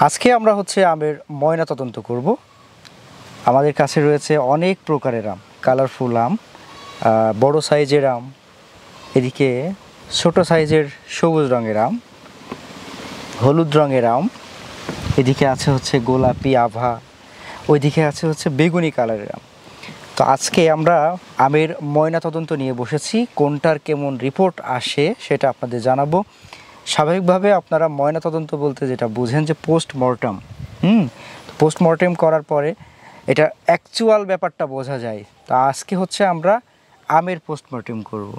আজকে আমরা হচ্ছে আমের ময়না তদন্ত করব। আমাদের কাছে রয়েছে অনেক প্রকারের আম, কালারফুল আম, বড় সাইজের আম, এদিকে ছোট সাইজের সবুজ রঙের আম, হলুদ রঙের আম, এদিকে আছে হচ্ছে গোলাপি আভা, ওইদিকে আছে হচ্ছে বেগুনি কালারের আম। তো আজকে আমরা আমের ময়না তদন্ত নিয়ে বসেছি, কোনটার কেমন রিপোর্ট আসে সেটা আপনাদের জানাবো। স্বাভাবিকভাবে আপনারা ময়না তদন্ত বলতে যেটা বুঝেন যে পোস্টমর্টম, পোস্টমর্টেম করার পরে এটা অ্যাকচুয়াল ব্যাপারটা বোঝা যায়। তা আজকে হচ্ছে আমরা আমের পোস্টমর্টেম করব।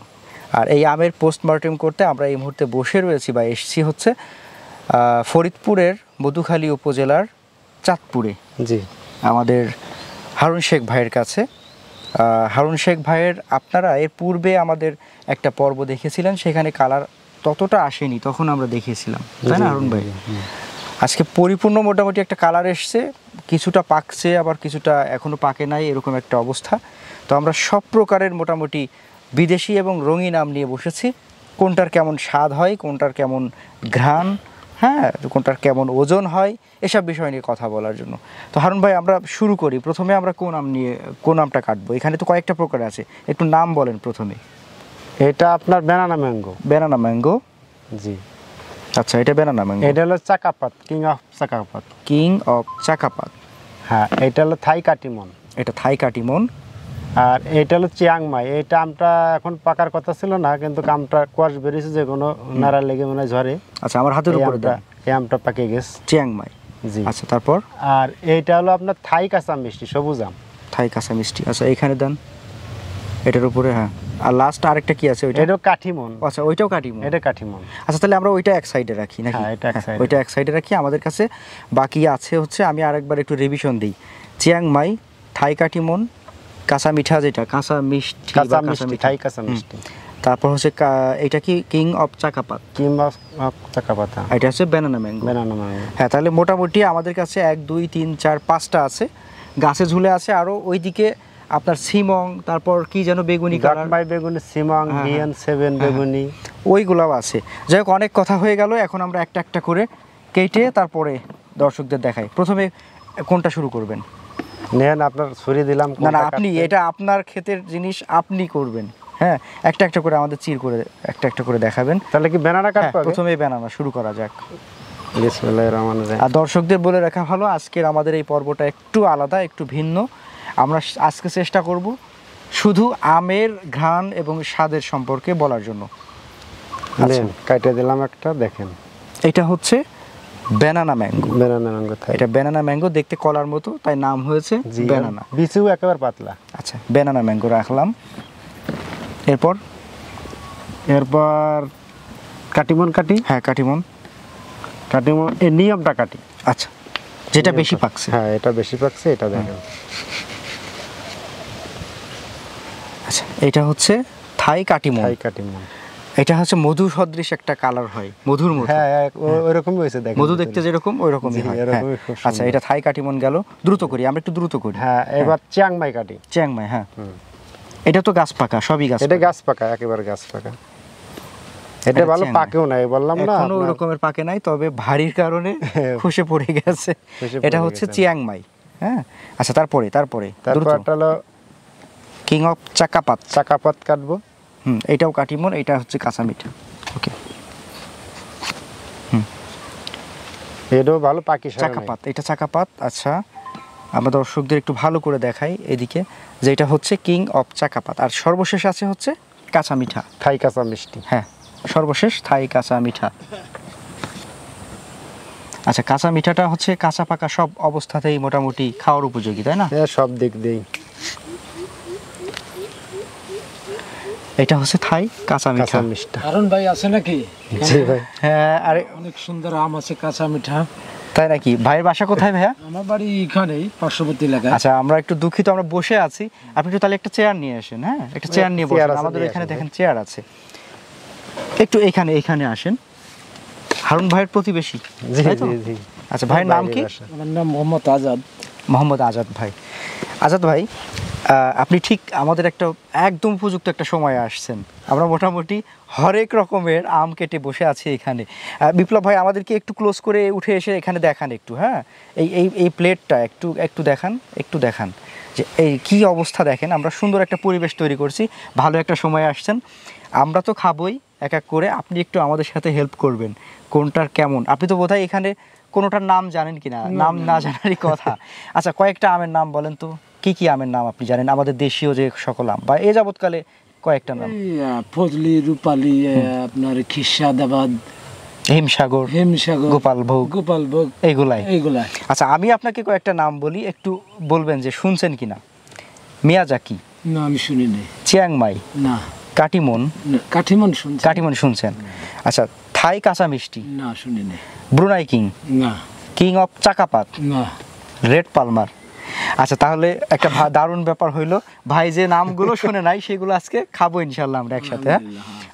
আর এই আমের পোস্টমর্টেম করতে আমরা এই মুহূর্তে বসে রয়েছি বা এসছি হচ্ছে ফরিদপুরের মধুখালী উপজেলার চাঁদপুরে, জি, আমাদের হারুন শেখ ভাইয়ের কাছে। হারুন শেখ ভাইয়ের আপনারা এর পূর্বে আমাদের একটা পর্ব দেখেছিলেন, সেখানে কালার ততটা আসেনি, তখন আমরা দেখেছিলাম, তাই না হারুন ভাই? আজকে পরিপূর্ণ মোটামুটি একটা কালার এসছে, কিছুটা পাকছে আবার কিছুটা এখনও পাকে নাই, এরকম একটা অবস্থা। তো আমরা সব প্রকারের মোটামুটি বিদেশি এবং রঙিন আম নিয়ে বসেছি, কোনটার কেমন স্বাদ হয়, কোনটার কেমন ঘ্রাণ, হ্যাঁ, কোনটার কেমন ওজন হয়, এসব বিষয় নিয়ে কথা বলার জন্য। তো হারুন ভাই, আমরা শুরু করি। প্রথমে আমরা কোন আমটা কাটবো? এখানে তো কয়েকটা প্রকার আছে, একটু নাম বলেন প্রথমে। এটা আপনার ব্যানানা ম্যাঙ্গো। ব্যানানা ম্যাঙ্গো, জি। আচ্ছা, এটা ব্যানানা ম্যাঙ্গো। এটা হলো চাকাপাত, কিং অফ চাকাপাত। কিং অফ চাকাপাত। হ্যাঁ, এটা হলো থাই কাটিমন। এটা থাই কাটিমন। আর এটা হলো চিয়াংমাই। এইটা আমটা এখন পাকার কথা ছিল না, কিন্তু আমটা কোয়াশ বেরিয়েছে, যে কোনো নাড়া লেগে মনে হয় ঝরে। আচ্ছা, আমার হাতের উপরে দেন। এই আমটা পাকে গেছে, চিয়াংমাই। জি। আচ্ছা, তারপর? আর এইটা হলো আপনার থাই কাঁচা মিষ্টি, সবুজ আম। থাই কাঁচা মিষ্টি, আচ্ছা এইখানে দেন, এটার উপরে। হ্যাঁ, আর লাস্ট আরেকটা কি আছে? ওইটা এটাও কাঠিমন। আচ্ছা, ওইটাও কাটিমন। এটা কাঠিমন। আচ্ছা, তাহলে আমরা ওইটা এক সাইডে রাখি নাকি? হ্যাঁ, এটা এক সাইডে। ওইটা এক সাইডে রাখি। আমাদের কাছে বাকি আছে হচ্ছে, আমি আরেকবার একটু রিভিশন দিই। চিয়াংমাই, থাই কাটিমন, কাঁচা মিঠা, যেটা কাঁচা মিষ্টি, কাঁচা মিষ্টি, থাই কাঁচা মিষ্টি। তারপর হচ্ছে এটা কি কিং অফ চাকাপাত? কিং অফ চাকাপাত। এটা হচ্ছে ব্যানানা ম্যাঙ্গো। Banana mango. হ্যাঁ, তাহলে মোটামুটি আমাদের কাছে 1 2 3 4 5টা আছে, গাছে ঝুলে আছে। আরও ওইদিকে আপনার সিমং, তারপর কি যেন বেগুনি কালার, বেগুনি, সিমং, বিএন 7 বেগুনি, ওইগুলাও আছে। যাই হোক, অনেক কথা হয়ে গেল, এখন আমরা একটা একটা করে কেটে তারপরে দর্শকদের দেখাই। প্রথমে কোনটা শুরু করবেন? নেন, আপনার ছুরি দিলাম। না, আপনি, এটা আপনার ক্ষেতের জিনিস, আপনি করবেন। হ্যাঁ, একটা একটা করে আমাদের চির করে একটা একটা করে দেখাবেন। তাহলে কি ব্যানানা কাটবো? প্রথমে ব্যানানা শুরু করা যাক। বিসমিল্লাহির রহমানির রহিম। আর দর্শকদের বলে রাখা ভালো, আজকের আমাদের এই পর্বটা একটু আলাদা, একটু ভিন্ন। আমরা আজকে চেষ্টা করব শুধু আমের ঘ্রাণ এবং স্বাদের সম্পর্কে বলার জন্য। আচ্ছা, কাটে দিলাম একটা, দেখেন। এটা হচ্ছে ব্যানানা ম্যাঙ্গো। Banana mango. এটা ব্যানানা ম্যাঙ্গো, দেখতে কলার মতো, তাই নাম হয়েছে ব্যানানা। বিচিও একেবারে পাতলা। আচ্ছা, ব্যানানা ম্যাঙ্গো রাখলাম। এরপর কাটিমন কাটি। হ্যাঁ, কাটিমন। কাটিমন এই নিয়মটা কাটি। আচ্ছা, যেটা বেশি পাকছে। হ্যাঁ, এটা বেশি পাকছে, এটা দেখেন। আচ্ছা, এটা হচ্ছে থাই কাটিমন। থাই কাটিমন। এটা হচ্ছে মধু সদৃশ একটা কালার হয়, মধুর মতো। হ্যাঁ, ওইরকমই হয়েছে, দেখেন। মধু দেখতে যেরকম ওইরকমই হয়। আচ্ছা, এটা থাই কাটিমন গেল। দ্রুত করি, আমরা একটু দ্রুত করি। হ্যাঁ, এবার চিয়াংমাই কাটি। চিয়াংমাই, হ্যাঁ। এটা তো গাছ পাকা, সবই গাছ। এটা গাছ পাকা, একেবারে গাছ পাকা। এটা ভালো পাকেও নাই, বললাম না, এখনো ওই রকমের পাকে নাই, তবে ভারীর কারণে খসে পড়ে গেছে। এটা হচ্ছে চিয়াংমাই। হ্যাঁ, আচ্ছা, তারপরে এটা হলো কিং অফ চাকাপাত। চাকাপাত কাটবো। এটাও কাটিমন, এটা হচ্ছে কাঁচা মিঠা। ওকে, এটাও ভালো পাকি চাকাপাত, এটা চাকাপাত। আচ্ছা, আমরা দর্শকদের একটু ভালো করে দেখাই এদিকে, যে এটা হচ্ছে কিং অফ চাকাপাত। আর সর্বশেষ আছে হচ্ছে কাঁচা মিঠা, থাই কাঁচা মিষ্টি। হ্যাঁ, সর্বশেষ থাই কাঁচা মিঠা। আচ্ছা, কাঁচা মিঠাটা হচ্ছে কাঁচা পাকা সব অবস্থাতেই মোটামুটি খাওয়ার উপযোগী, তাই না? হ্যাঁ, সব দিক দিয়েই। এটা হচ্ছে থাই কাঁচা মিঠা মিষ্টি। হারুন ভাই আছে নাকি? জি ভাই। হ্যাঁ, আরে অনেক সুন্দর আম আছে, কাঁচা মিঠা। তাই নাকি? ভাইয়ের বাসা কোথায় ভাইয়া? আমার বাড়ি এখানেই, পার্শ্ববর্তী এলাকায়। আচ্ছা, আমরা একটু দুঃখিত, আমরা বসে আছি, আপনি একটু তাহলে একটা চেয়ার নিয়ে আসেন। হ্যাঁ, একটা চেয়ার নিয়ে বসেন, আমাদের এখানে দেখেন চেয়ার আছে। একটু এখানে আসেন। হারুন ভাইয়ের প্রতিবেশী। জি জি জি। আচ্ছা, ভাইয়ের নাম কি? আমার নাম মোহাম্মদ আজাদ। মোহাম্মদ আজাদ ভাই। আজাদ ভাই, আপনি ঠিক আমাদের একটা একদম উপযুক্ত একটা সময়ে আসছেন। আমরা মোটামুটি হরেক রকমের আম কেটে বসে আছি এখানে। বিপ্লব ভাই আমাদেরকে একটু ক্লোজ করে উঠে এসে এখানে দেখান একটু, হ্যাঁ, এই প্লেটটা একটু দেখান যে এই কি অবস্থা। দেখেন আমরা সুন্দর একটা পরিবেশ তৈরি করছি, ভালো একটা সময় আসছেন। আমরা তো খাবোই এক এক করে, আপনি একটু আমাদের সাথে হেল্প করবেন কোনটার কেমন। আপনি তো বোধহয় এখানে কোনোটার নাম জানেন কি না, নাম না জানারই কথা। আচ্ছা, কয়েকটা আমের নাম বলেন তো, কি কি আমের নাম আপনি জানেন, আমাদের দেশীয় যে সকল আম বা এ যাবৎকালে কয়েকটা নাম। ফজলি, রূপালী, আপনার খিরসাদাবাদ, হিমসাগর, হেমসাগর, গোপালভোগ, এইগুলাই। আচ্ছা, আমি আপনাকে কয়েকটা নাম বলি, একটু বলবেন যে শুনছেন কিনা। মিয়াজাকি, না আমি শুনিনি। চিয়াংমাই, না। কাটিমন, কাঠিমন শুনছেন। আচ্ছা, থাই কাঁচা মিষ্টি, না শুনিনি। ব্রুনাই কিং, না। কিং অফ চাকাপাত, না। Red Palmer. আচ্ছা, তাহলে একটা দারুণ ব্যাপার হইলো, ভাই যে নামগুলো শুনে নাই সেগুলো আজকে খাবো ইনশাল্লাহ আমরা একসাথে, হ্যাঁ।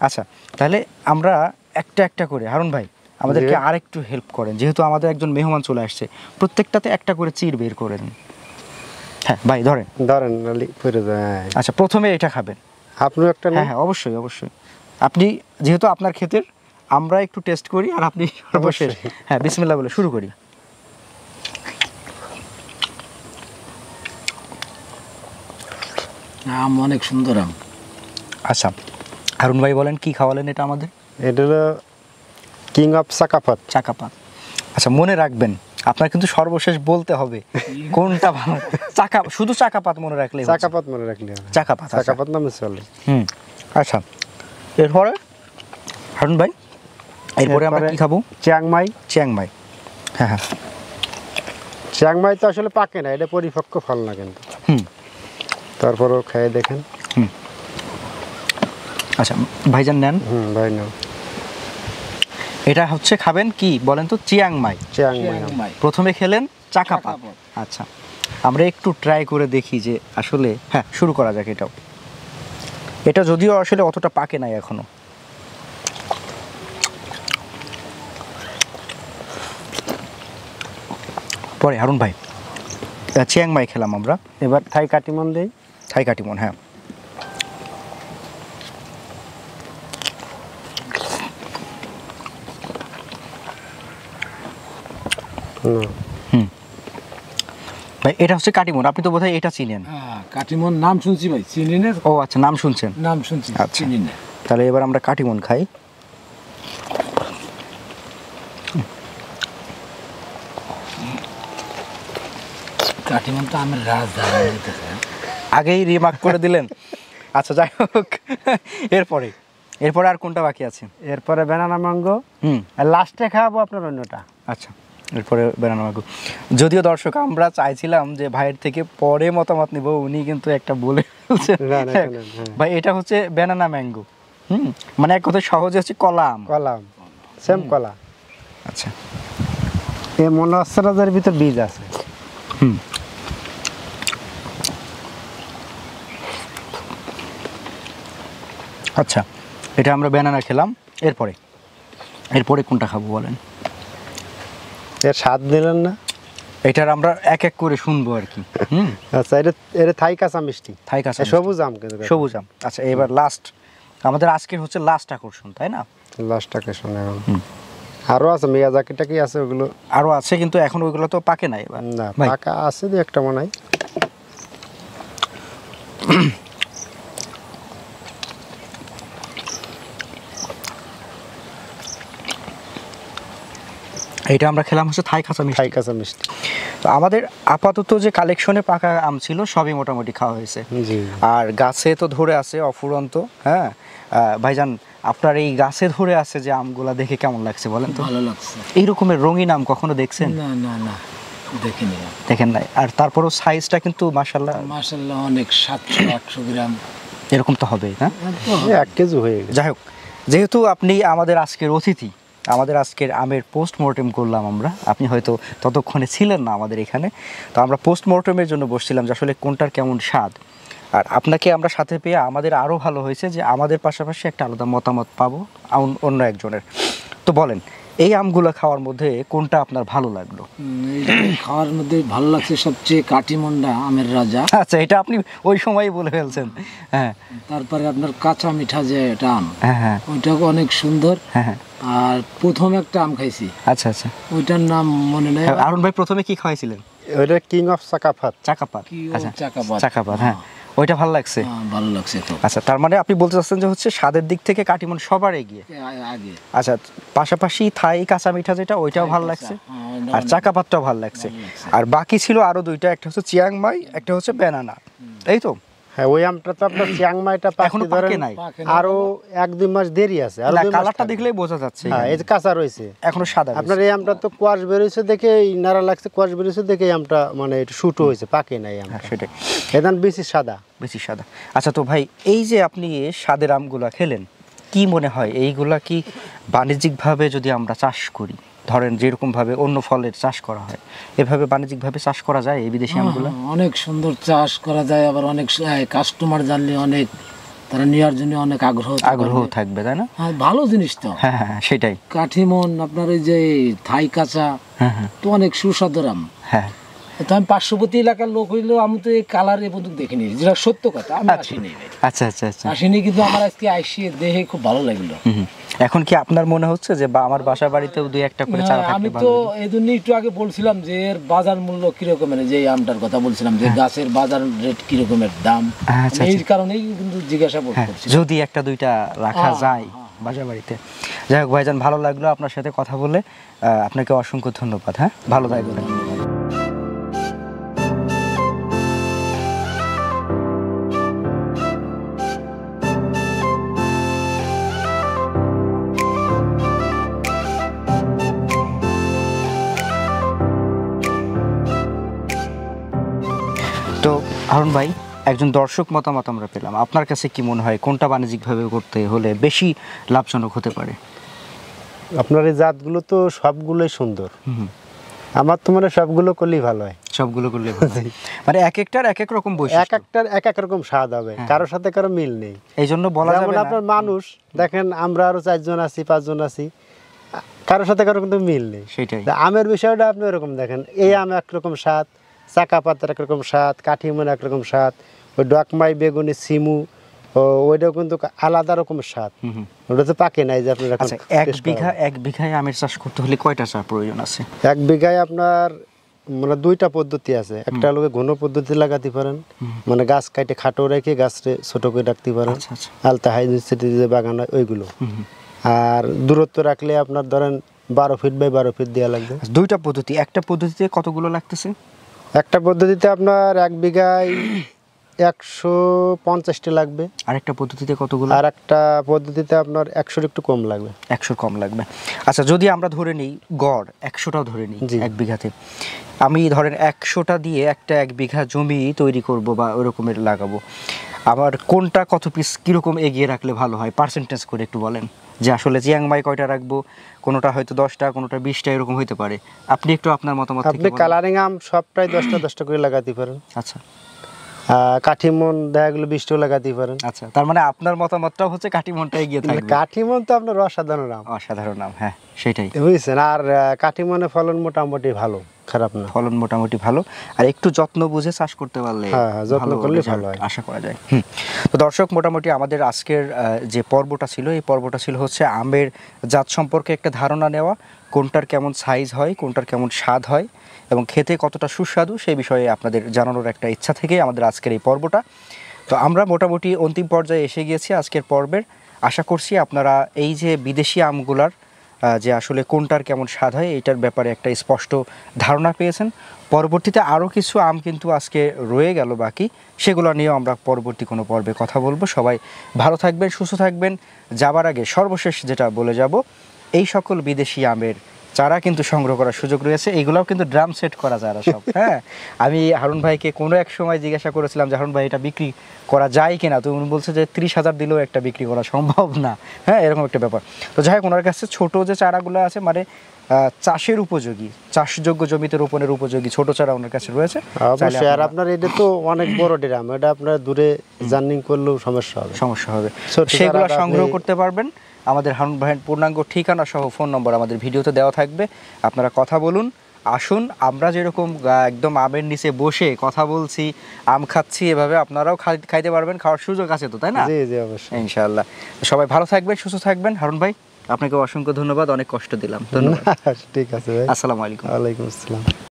আচ্ছা, তাহলে আমরা একটা একটা করে, হারুন ভাই আমাদেরকে আরেকটু হেল্প করেন, যেহেতু আমাদের একজন মেহমান চলে আসছে, প্রত্যেকটাতে একটা করে চির বের করেন। হ্যাঁ ভাই, ধরেন। আচ্ছা, প্রথমে এটা খাবেন আপনি একটা। হ্যাঁ, অবশ্যই। আপনি যেহেতু আপনার ক্ষেতের, আমরা একটু টেস্ট করি আর আপনি সর্বশেষ। হ্যাঁ, বিসমিল্লাহ বলে শুরু করি। আম অনেক সুন্দর আম। আচ্ছা, হারুন ভাই বলেন কি খাওয়ালেন এটা আমাদের। এটা হলো কিং অফ চাকাপাত। আচ্ছা, মনে রাখবেন আপনার কিন্তু সর্বশেষ বলতে হবে কোনটা ভালো। শুধু চাকাপাত মনে রাখলে, চাকাপাত নামে চলে। আচ্ছা, এরপরে হারুন ভাই, এরপরে আমরা কি খাবো? চিয়াংমাই। হ্যাঁ, চিয়াংমাই তো আসলে পাকে না, এটা পরিপক্ক ফল না কিন্তু। তারপরও খেয়ে দেখেন। আচ্ছা ভাইজান নেন। ভাই নাও। এটা হচ্ছে খাবেন কি বলেন তো? চিয়াংমাই। প্রথমে খেলেন চাকাপাত। আচ্ছা, আমরা একটু ট্রাই করে দেখি যে আসলে, হ্যাঁ শুরু করা যাক। এটা যদিও আসলে অতটা পাকে নাই এখনো। পরে হারুন ভাই, চিয়াংমাই খেলাম আমরা, এবার থাই কাটিমন দেই। হ্যাঁ। ভাই এটা হচ্ছে কাটিমন, আপনি তো বোধহয় এটা চিনেন। কাটিমন নাম শুনছি ভাই, চিনি না। ও আচ্ছা, নাম শুনছেন। আচ্ছা, চিনি না। তাহলে এবার আমরা কাটিমন খাই। কাটিমন তো আমের রাজধানী, আগেই রিমার্ক করে দিলেন। আচ্ছা, যাই হোক, এরপরে আর কোনটা বাকি আছে? এরপরে ব্যানানা ম্যাঙ্গো। আর লাস্টে খাওয়াবো আপনার অন্যটা। আচ্ছা, এরপরে ব্যানানা ম্যাঙ্গো। যদিও দর্শক আমরা চাইছিলাম যে ভাইয়ের থেকে পরে মতামত নিব, উনি কিন্তু একটা বলে ফেলছেন। ভাই এটা হচ্ছে ব্যানানা ম্যাঙ্গো। মানে এক কথা সহজে হচ্ছে কলা আম। সেম কলা। আচ্ছা, এই মনে হচ্ছে না যার ভিতর বীজ আছে। আচ্ছা, এটা আমরা ব্যানানা খেলাম। এরপরে কোনটা খাবো বলেন? এর স্বাদ দিলেন না? এটার আমরা এক এক করে শুনবো আর কি। আচ্ছা, এটা থাই কাঁচা মিষ্টি। সবুজ আম। আচ্ছা, এবার লাস্ট, আমাদের আজকের হচ্ছে লাস্ট আকর্ষণ, তাই না? লাস্ট আকর্ষণ। আরো আছে, মিয়াজাকিটা কি আছে, ওগুলো আরো আছে, কিন্তু এখন ওইগুলো তো পাকে নাই। এবার না, পাকা আছে যে একটা মনে হয়। এটা আমরা খেলাম হচ্ছে থাই কাঁচা মিষ্টি। তো আমাদের আপাতত যে কালেকশনে পাকা আম ছিল সবই মোটামুটি খাওয়া হয়েছে। আর গাছে তো ধরে আছে অফুরন্ত। হ্যাঁ ভাইজান, আপনার এই গাছে ধরে আছে যে আমগুলা দেখে কেমন লাগছে বলেন তো? ভালো লাগছে। এই রকমের রঙিন আম কখনো দেখছেন? না, দেখিনি। দেখেন নাই? আর তারপরও সাইজটা কিন্তু মাশাআল্লাহ অনেক, 700-800 গ্রাম এরকম তো হবে না? 1 কেজি হয়ে গেছে। যাই হোক, যেহেতু আপনি আমাদের আজকের অতিথি, আমাদের আজকের আমের পোস্টমর্টেম করলাম আমরা, আপনি হয়তো ততক্ষণে ছিলেন না আমাদের এখানে, তো আমরা পোস্টমর্টেমের জন্য বসছিলাম যে আসলে কোনটার কেমন স্বাদ। আর আপনাকে আমরা সাথে পেয়ে আমাদের আরও ভালো হয়েছে যে আমাদের পাশাপাশি একটা আলাদা মতামত পাবো অন্য একজনের। তো বলেন এই আমগুলো খাওয়ার মধ্যে কোনটা আপনার ভালো লাগলো? এই যে খাওয়ার মধ্যে ভালো লাগছে সবচেয়ে কাটিমন্ডা আমের রাজা। আচ্ছা, এটা আপনি ওই সময়ই বলে ফেলছেন। হ্যাঁ তারপরে আপনার কাঁচা মিঠা যে এটা আম, হ্যাঁ হ্যাঁ ওইটাও অনেক সুন্দর। হ্যাঁ হ্যাঁ। আর প্রথম একটা আম খাইছি, আচ্ছা আচ্ছা। ওইটার নাম মনে নেই। হারুন ভাই প্রথমে কি খাওয়াইছিলেন? ওইটা কিং অফ চাকাফাত। চাকাপাত। কি ও আচ্ছা, চাকাপাত। চাকাপাত, হ্যাঁ। ওইটা ভালো লাগছে। হ্যাঁ, ভালো লাগছে তো। আচ্ছা, তার মানে আপনি বলতে চাচ্ছেন যে হচ্ছে স্বাদের দিক থেকে কাটিমন সবার এগিয়ে। আগে আচ্ছা, পাশাপাশি থাই কাঁচা মিঠা যেটা ওইটাও ভালো লাগছে, হ্যাঁ, আর চাকাপাতটাও ভালো লাগছে। আর বাকি ছিল আরো দুইটা, একটা হচ্ছে চিয়াংমাই, একটা হচ্ছে বেনানা, এই তো? হ্যাঁ, ওই আমটা তো আপনার চিয়াংমাইটা এখনো পাকতে পাকে ধরেন নাই। আরো 1-2 মাস দেরি আছে, আরো না, 2 মাস কালারটা থাকবে। দেখলেই বোঝা যাচ্ছে হ্যাঁ, এই যে কাঁচা রয়েছে এখনো সাদা আপনার রয়েছে। এই আমটা তো কোয়াশ বেরোইছে দেখে নাড়া লাগছে, কোয়াশ বেরোইছে দেখে এই আমটা মানে একটু শুটো হয়েছে, পাকে নাই হ্যাঁ, আমটা, সেটাই, এদান বেশি সাদা। বেশি সাদা। আচ্ছা, তো ভাই এই যে আপনি স্বাদের আমগুলা খেলেন, কি মনে হয় এইগুলা কি বাণিজ্যিকভাবে যদি আমরা চাষ করি, ধরেন যেরকমভাবে অন্য ফলের চাষ করা হয়, এভাবে বাণিজ্যিকভাবে চাষ করা যায় এই বিদেশি আমগুলা? অনেক সুন্দর চাষ করা যায়, আবার অনেক কাস্টমার জানলে অনেক তারা নেওয়ার জন্য অনেক আগ্রহ থাকবে, তাই না? হ্যাঁ, ভালো জিনিস তো। হ্যাঁ হ্যাঁ, সেটাই। কাঠিমন আপনার ওই যে থাই কাঁচা, হ্যাঁ হ্যাঁ তো অনেক সুস্বাদু আম। হ্যাঁ। তো আমি পার্শ্ববর্তী এলাকার লোক হইলেও আমি তো এই কালার এ পর্যন্ত দেখিনি, যেটা সত্য কথা। আমি আসিনি ভাই, আচ্ছা আচ্ছা আচ্ছা। আসিনি, কিন্তু আমার আজকে আইসি দেখে খুব ভালো লাগলো। হুম। এখন কি আপনার মনে হচ্ছে যে বা আমার বাসা বাড়িতেও দুই একটা করে চারা হ্যাঁ, আমি থাকলে তো ভালো হতো? এই জন্য একটু আগে বলছিলাম যে এর বাজার মূল্য কিরকমের, যে এই আমটার কথা বলছিলাম যে গাছের বাজার রেট কিরকমের দাম, আচ্ছা, এই আচ্ছা। কারণেই কিন্তু জিজ্ঞাসা হ্যাঁ, করছি। যদি একটা দুইটা রাখা হ্যাঁ, যায় বাসা বাড়িতে। যাই হোক ভাইজান, ভালো লাগলো আপনার সাথে কথা বলে। আপনাকে অসংখ্য ধন্যবাদ। হ্যাঁ, ভালো থাকবেন। তো হারুন ভাই, একজন দর্শক মতামত আমরা পেলাম, আপনার কাছে কি মনে হয় কোনটা বাণিজ্যিকভাবে করতে হলে বেশি লাভজনক হতে পারে? আপনার এই জাতগুলো তো সবগুলোই সুন্দর, হুম। আমার তো মানে সবগুলো করলেই ভালো হয়। সবগুলো করলে ভালো হয়। মানে এক একটার এক এক রকম এক বৈশিষ্ট্য, একটার এক এক রকম স্বাদ হবে, কারোর সাথে কারো মিল নেই। এই জন্য বলা যেমন যাবে না। আপনার মানুষ দেখেন, আমরা আরো 4 জন আছি, 5 জন আছি, কারোর সাথে কারো কিন্তু মিল নেই। সেটাই। তা আমের বিষয়টা আপনি এরকম দেখেন, এই আম একরকম স্বাদ, চাকা পাতার একরকম স্বাদ, কাঠিমন একরকম স্বাদ, ওই ডকমাই বেগুনি সিমু ওইটাও কিন্তু আলাদা রকমের স্বাদ। হুম হুম। ওটা তো পাকে নাই যে আপনার এখন আচ্ছা, taste করা হবে। এক বিঘায় আমের চাষ করতে হলে কয়টা চার প্রয়োজন আছে? 1 বিঘায় আপনার মানে 2টা পদ্ধতি আছে। একটা হলো ঘন পদ্ধতি লাগাতে পারেন, মানে গাছ কাটে খাটো রেখে গাছকে ছোট করে রাখতে পারেন, আচ্ছা আচ্ছা। আলতা হাইড্রোসিটি যে বাগান হয় ওইগুলো। হুম হুম। আর দূরত্ব রাখলে আপনার ধরেন 12 ফিট বাই 12 ফিট দেওয়া লাগবে। দুইটা পদ্ধতি, একটা পদ্ধতিতে কতগুলো লাগতেছে? একটা পদ্ধতিতে আপনার 1 বিঘায় 150টি লাগবে, আরেকটা পদ্ধতিতে কতগুলো? আর একটা পদ্ধতিতে আপনার 100 একটু কম লাগবে। 100 কম লাগবে। আচ্ছা, যদি আমরা ধরে নিই গড় 100টাও ধরে নিই জি। 1 বিঘাতে, আমি ধরেন 100টা দিয়ে একটা 1 বিঘা জমি তৈরি করব বা ওরকমের লাগাবো, আমার কোনটা কত পিস কীরকম এগিয়ে রাখলে ভালো হয় পার্সেন্টেজ করে একটু বলেন, যে আসলে চিয়াংমাই কয়টা রাখবো, কোনোটা হয়তো 10টা, কোনোটা 20টা, এরকম হতে পারে। আপনি একটু আপনার মতামত থেকে আপনি বলেন। কালারিং আম সবটাই 10টা করে লাগাতে পারেন, আচ্ছা কাঠিমন দেখা গেলো 20টাও লাগাতে পারেন। আচ্ছা, তার মানে আপনার মতামতটাও হচ্ছে কাঠিমনটা এগিয়ে থাকবে। কাঠিমন তো আপনার অসাধারণ আম, অসাধারণ নাম, হ্যাঁ সেটাই। বুঝছেন। আর কাঠিমনে ফলন মোটামুটি ভালো, খারাপ না। ফলন মোটামুটি ভালো, আর একটু যত্ন বুঝে চাষ করতে পারলে হ্যাঁ, যত্ন করলে result ভালো হয়। আশা করা যায়। তো দর্শক, মোটামুটি আমাদের আজকের যে পর্বটা ছিল, এই পর্বটা ছিল হচ্ছে আমের জাত সম্পর্কে একটা ধারণা নেওয়া, কোনটার কেমন সাইজ হয়, কোনটার কেমন স্বাদ হয় এবং খেতে কতটা সুস্বাদু, সেই বিষয়ে আপনাদের জানানোর একটা ইচ্ছা থেকে আমাদের আজকের এই পর্বটা। তো আমরা মোটামুটি অন্তিম পর্যায়ে এসে গিয়েছি আজকের পর্বের। আশা করছি আপনারা এই যে বিদেশি আমগুলার যে আসলে কোনটার কেমন স্বাদ হয় এইটার ব্যাপারে একটা স্পষ্ট ধারণা পেয়েছেন। পরবর্তীতে আরও কিছু আম কিন্তু আজকে রয়ে গেল বাকি, সেগুলো নিয়েও আমরা পরবর্তী কোনো পর্বে কথা বলবো। সবাই ভালো থাকবেন, সুস্থ থাকবেন। যাবার আগে সর্বশেষ যেটা বলে যাব, এই সকল বিদেশি আমের চারা কিন্তু সংগ্রহ করার সুযোগ রয়েছে, এইগুলোও কিন্তু ড্রাম সেট করা যারা সব। হ্যাঁ, আমি হারুন ভাইকে কোনো এক সময় জিজ্ঞাসা করেছিলাম যে হারুন ভাই এটা বিক্রি করা যায় কিনা, তো উনি বলছে যে 30,000 দিলেও একটা বিক্রি করা সম্ভব না। হ্যাঁ, এরকম একটা ব্যাপার। তো যাই হোক, ওনার কাছে ছোট যে চারাগুলো আছে, মানে চাষের উপযোগী, চাষযোগ্য জমিতে রোপণের উপযোগী ছোট চারা ওনার কাছে রয়েছে। অবশ্যই। আর আপনার এটা তো অনেক বড় ড্রাম, এটা আপনার দূরে জার্নিং করলেও সমস্যা হবে। সমস্যা হবে, ছোট সেগুলো চারাটা সংগ্রহ আপনি- করতে পারবেন। আমাদের হারুন ভাইয়ের পূর্ণাঙ্গ ঠিকানা সহ ফোন নম্বর আমাদের ভিডিওতে দেওয়া থাকবে, আপনারা কথা বলুন। আসুন, আমরা যেরকম একদম আমের নিচে বসে কথা বলছি, আম খাচ্ছি, এভাবে আপনারাও খাইতে পারবেন, খাওয়ার সুযোগ আছে তো, তাই না? জি জি অবশ্যই। ইনশাআল্লাহ। সবাই ভালো থাকবেন, সুস্থ থাকবেন। হারুন ভাই, আপনাকে অসংখ্য ধন্যবাদ, অনেক কষ্ট দিলাম, ধন্যবাদ। ঠিক আছে ভাই, আসসালামু আলাইকুম। ওয়ালাইকুম আসসালাম।